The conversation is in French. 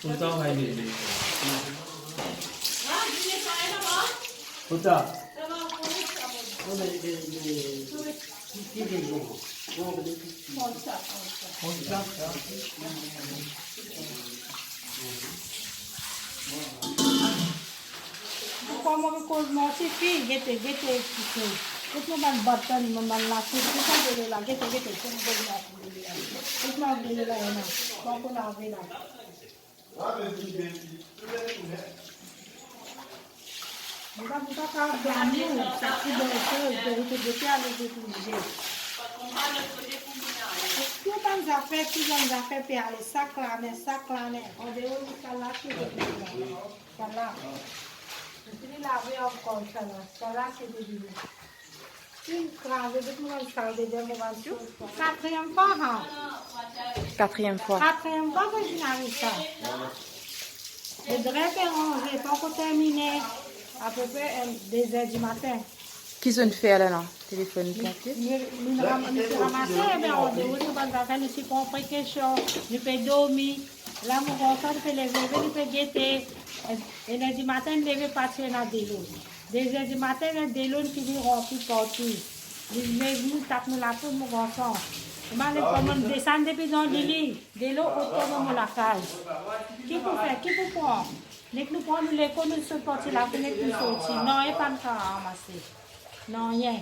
Tout le temps, ouais, mais. Tout ça. Como que nosi fi gete kiko. Itu man button man la fi kita dele la gete sem dele la dele la. Itu man dele la na. Kau na vela. Buka ka bambu, sakti dele itu gete ale gete gete. Tout dans les affaires puis aller sac là, on dehors du cala qui est cala. Puis laver encore cala c'est dégueu. Une crave de tout le monde ça de demain. Quatrième fois hein. Quatrième fois. Quatrième fois que je n'arrive ça. Le drap est rangé, pas qu'on terminer à peu près 2 heures du matin. Qu'ils ont fait là, non? Téléphone papier. Nous ramassons, mais on dit, nous sommes compris quelque chose, nous pouvons dormir. Là, mon enfant, nous pouvons lever, nous pouvons guetter. Et le du matin, nous devons partir dans des lots. 2 heures du matin, des lots qui nous remplissent partout. Nous tapons la peau, mon enfant. Nous descendons depuis dans le lit, des lots autonomes la cage. Qui peut faire? Qui peut prendre? Nous prenons l'école, nous sommes partis la fenêtre, nous sortis. Non, il n'y a pas de cas à ramasser. Non, rien.